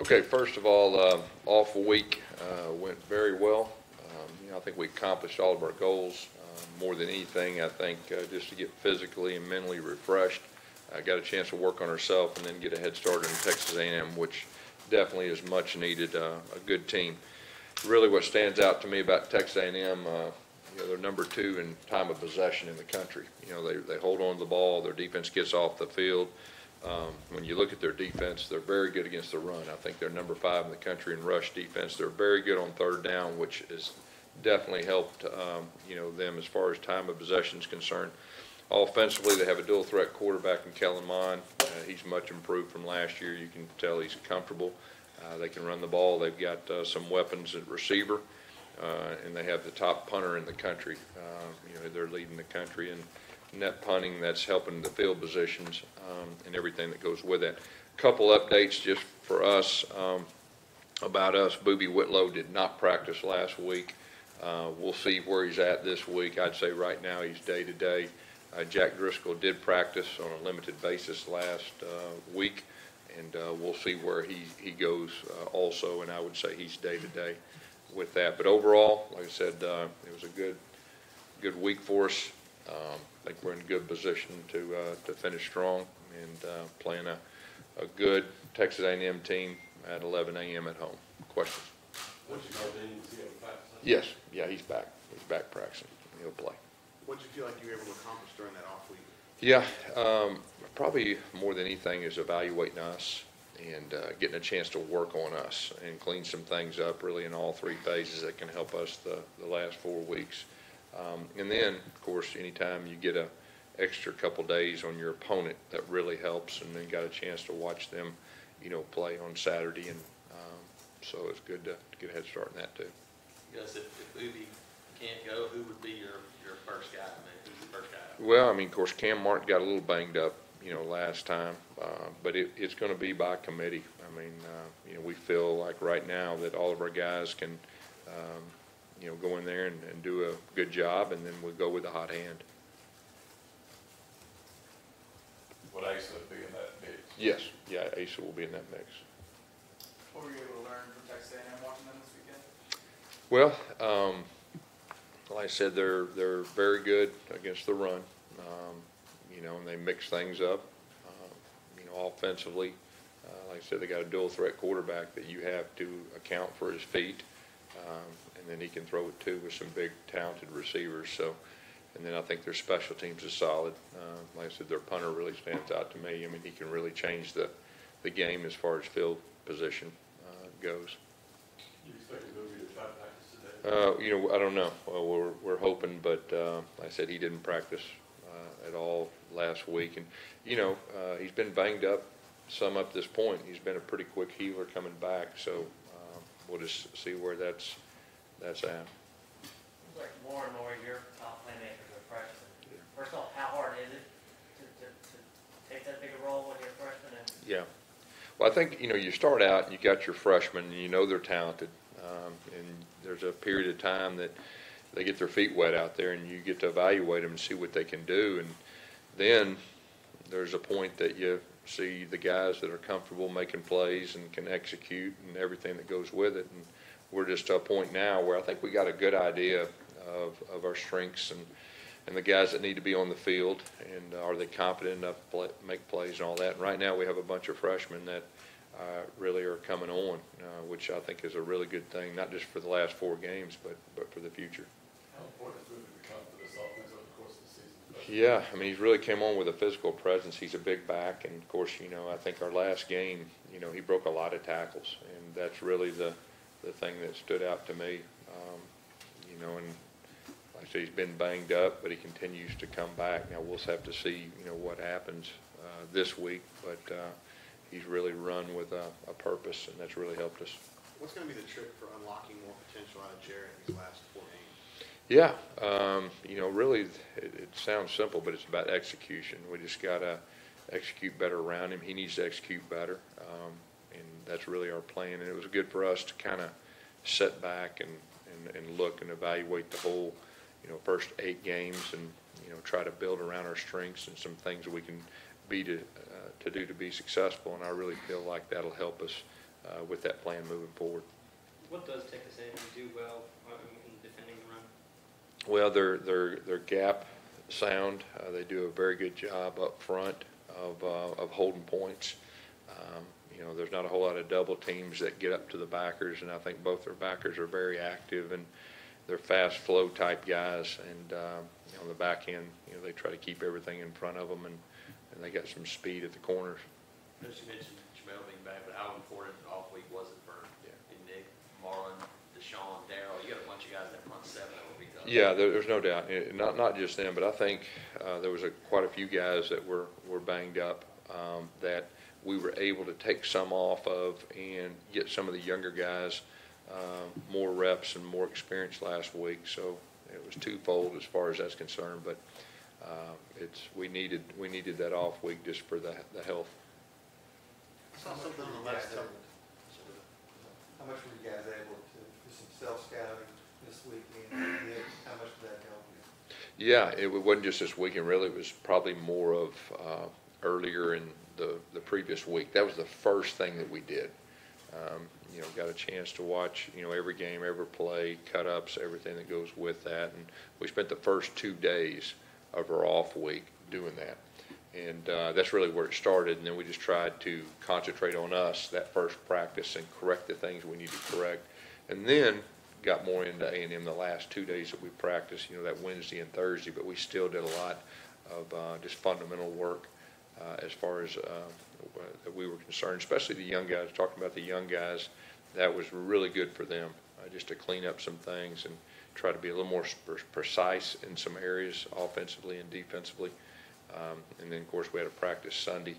Okay, first of all, off week went very well. I think we accomplished all of our goals. More than anything, I think just to get physically and mentally refreshed. I got a chance to work on ourselves and then get a head start in Texas A&M, which definitely is much needed. A good team. Really, what stands out to me about Texas A&M, they're number 2 in time of possession in the country. They hold on to the ball. Their defense gets off the field. When you look at their defense, they're very good against the run. I think they're number 5 in the country in rush defense. They're very good on third down, which has definitely helped them as far as time of possession is concerned. Offensively, they have a dual threat quarterback in Kellen Mond. He's much improved from last year. You can tell he's comfortable. They can run the ball. They've got some weapons at receiver, and they have the top punter in the country. They're leading the country in net punting. That's helping the field positions and everything that goes with that. Couple updates just for us about us. Booby Whitlow did not practice last week. We'll see where he's at this week. I'd say right now he's day-to-day. Jack Driscoll did practice on a limited basis last week, and we'll see where he goes also, and I would say he's day-to-day with that. But overall, like I said, it was a good week for us. I think we're in good position to finish strong and playing a good Texas A&M team at 11 a.m. at home. Questions? Yes. Yeah, he's back. He's back practicing. He'll play. What did you feel like you were able to accomplish during that off week? Yeah, probably more than anything is evaluating us and getting a chance to work on us and clean some things up really in all 3 phases that can help us the last 4 weeks. And then, of course, anytime you get a extra couple days on your opponent, that really helps, and then got a chance to watch them, play on Saturday, and so it's good to get a head start in that too. Gus, if Booby can't go, who would be your first guy? Who's the first guy? Well, of course, Cam Martin got a little banged up, last time, but it's going to be by committee. We feel like right now that all of our guys can, go in there and do a good job, and then we'll go with the hot hand. Would Asa be in that mix? Yes, yeah, Asa will be in that mix. What were you able to learn from Texas A&M watching them this weekend? Well, like I said, they're very good against the run, and they mix things up, offensively. Like I said, they got a dual threat quarterback that you have to account for his feet, and then he can throw it too with some big talented receivers. So, and then I think their special teams is solid. Like I said, their punter really stands out to me. He can really change the game as far as field position goes. You expect him to try to practice today? I don't know. Well, we're hoping, but like I said, he didn't practice at all last week, and he's been banged up some up this point. He's been a pretty quick healer coming back, so we'll just see where that's at. Seems like more and more your top playmakers are freshmen. Yeah. First off, how hard is it to take that bigger role when you're a freshman? Yeah. Well, I think, you start out and you got your freshmen and they're talented. And there's a period of time that they get their feet wet out there and you get to evaluate them and see what they can do. And then there's a point that you see the guys that are comfortable making plays and can execute and everything that goes with it. And we're just to a point now where I think we got a good idea of our strengths and the guys that need to be on the field, and are they competent enough to make plays and all that. And right now we have a bunch of freshmen that really are coming on, which I think is a really good thing, not just for the last 4 games, but for the future. How important is it to become for this offense over the course of the season? Yeah, he's really came on with a physical presence. He's a big back, and of course, I think our last game, he broke a lot of tackles, and that's really the thing that stood out to me. And like I said, he's been banged up, but he continues to come back. Now we'll have to see, what happens this week, but he's really run with a purpose, and that's really helped us. What's going to be the trick for unlocking more potential out of Jarrett in these last 4 games? Yeah, really, it sounds simple, but it's about execution. We just got to execute better around him. He needs to execute better, and that's really our plan. And it was good for us to kind of sit back and look and evaluate the whole, first 8 games, and try to build around our strengths and some things that we can be to do to be successful. And I really feel like that'll help us with that plan moving forward. What does Texas A&M do well in defending the run? Well, they're gap sound. They do a very good job up front of holding points. You know, there's not a whole lot of double teams that get up to the backers, and I think both their backers are very active, and they're fast flow type guys. And you know, on the back end, you know, they try to keep everything in front of them, and they got some speed at the corners. As you mentioned Jamel being back, but how important an off week was it for Nick, Marlon, Deshaun, Darryl? You got a bunch of guys that front seven that will be tough. Yeah, there's no doubt. Not just them, but I think there was quite a few guys that were banged up that we were able to take some off of and get some of the younger guys more reps and more experience last week. So it was twofold as far as that's concerned. But we needed that off week just for the health. I saw something on the last How much were you guys able to do some self-scouting this weekend? How much did that help you? Yeah, it wasn't just this weekend, really. It was probably more of earlier in the previous week. That was the first thing that we did. You know, got a chance to watch, you know, every game, every play, cut-ups, everything that goes with that. And we spent the first 2 days of our off week doing that. And that's really where it started. And then we just tried to concentrate on us that first practice and correct the things we need to correct. And then got more into A&M the last 2 days that we practiced, you know, that Wednesday and Thursday. But we still did a lot of just fundamental work as far as that we were concerned, especially the young guys. Talking about the young guys, that was really good for them, just to clean up some things and try to be a little more precise in some areas, offensively and defensively. And then, of course, we had a practice Sunday,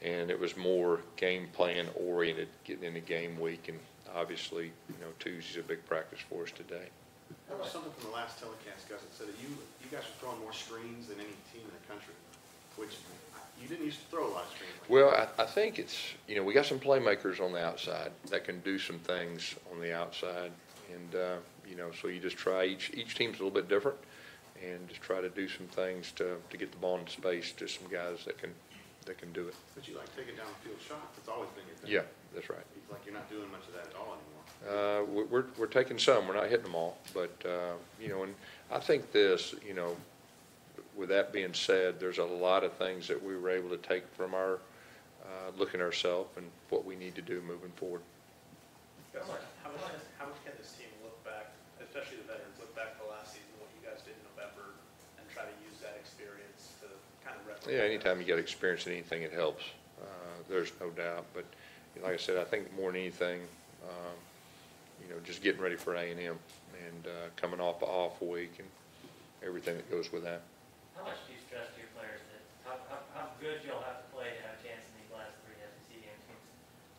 and it was more game plan oriented, getting into game week. And obviously, you know, Tuesday's a big practice for us today. There was something from the last telecast, Gus, that said that you guys are throwing more screens than any team in the country, which you didn't used to throw a lot of screens. Well, I think it's, you know, we got some playmakers on the outside that can do some things on the outside. And, you know, so you just try, each team's a little bit different, and just try to do some things to get the ball in space to some guys that can do it. But you like taking down the field shots. That's always been your thing. Yeah, that's right. It's like you're not doing much of that at all anymore. We're taking some. We're not hitting them all. But, you know, and I think this, you know, with that being said, there's a lot of things that we were able to take from our looking at ourselves and what we need to do moving forward. How much can this team look back, especially the veterans, look back to last season, what you guys did in November, and try to use that experience to kind of replicate? Yeah, anytime you get experience in anything, it helps. There's no doubt. But like I said, I think more than anything, you know, just getting ready for A&M and coming off an off week and everything that goes with that. How much do you stress to your players that how good you'll have to play to have a chance in these last 3 SEC games?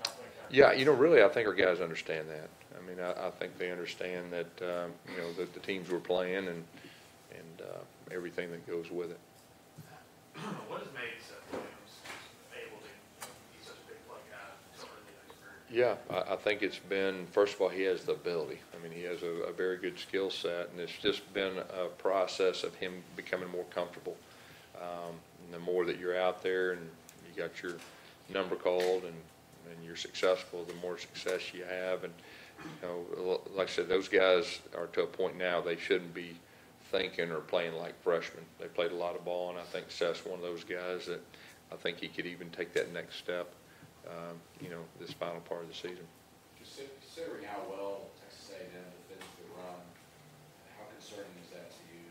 Top 25? Yeah, you know, really, I think our guys understand that. I mean, I think they understand that, you know, that the teams we're playing and everything that goes with it. What has made Seth Williams able to be such a big play guy, so early in his career? Yeah, I think it's been, first of all, he has the ability. I mean, he has a very good skill set, and it's just been a process of him becoming more comfortable. And the more that you're out there and you got your number called and you're successful, the more success you have. And, you know, like I said, those guys are to a point now they shouldn't be thinking or playing like freshmen. They played a lot of ball, and I think Seth's one of those guys that I think he could even take that next step, you know, this final part of the season. Considering how well Texas A&M defends the run, how concerning is that to you,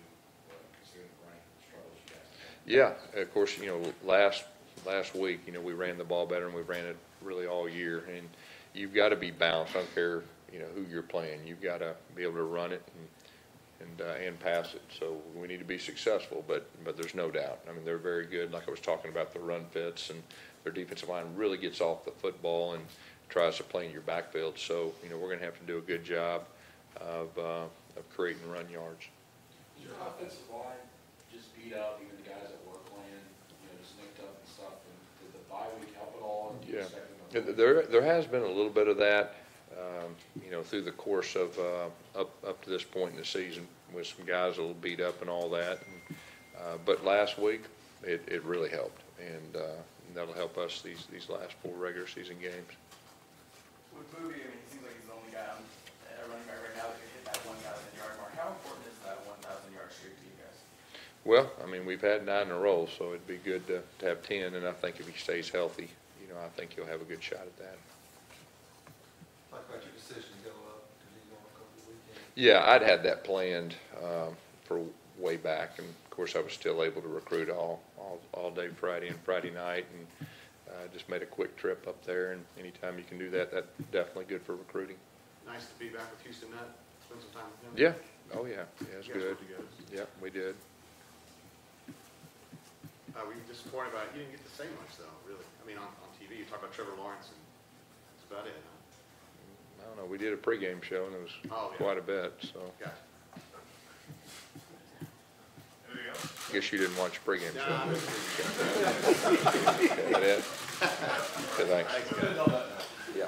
considering the running struggles you guys have? Yeah, of course, you know, last week, you know, we ran the ball better, and we ran it really all year. And you've got to be balanced. I don't care, you know, who you're playing. You've got to be able to run it and pass it. So we need to be successful, but there's no doubt. I mean, they're very good. Like I was talking about the run fits, and their defensive line really gets off the football and tries to play in your backfield. So, you know, we're going to have to do a good job of creating run yards. Is your offensive line just beat up, even the guys that were playing, you know, just nicked up and stuff? And did the bye week help at all? And do you expect them to- There has been a little bit of that, you know, through the course of up to this point in the season, with some guys a little beat up and all that. And, but last week, it really helped, and that'll help us these last 4 regular season games. movie, I mean, he seems like he's the only guy on running back right now that can hit that 1,000-yard mark. How important is that 1,000-yard streak to you guys? Well, I mean, we've had 9 in a row, so it'd be good to have 10, and I think if he stays healthy, you know, I think he'll have a good shot at that. Talk about your decision to go up to New York over the weekend. Yeah, I'd had that planned for way back, and of course I was still able to recruit all day Friday and Friday night, and just made a quick trip up there. And anytime you can do that, that's definitely good for recruiting. Nice to be back with Houston Nutt, spend some time with him. Yeah. Oh yeah. Yeah, it's You guys good. were together. Yeah, we did. Were you disappointed about it? You didn't get to say much though, really. I mean, on TV, you talk about Trevor Lawrence and that's about it, huh? I don't know. We did a pregame show, and it was Oh, yeah. quite a bit. So Gotcha. I guess you didn't watch the pregame show. Nah, Okay, that it? Okay, thanks. Thanks, guys. Yeah.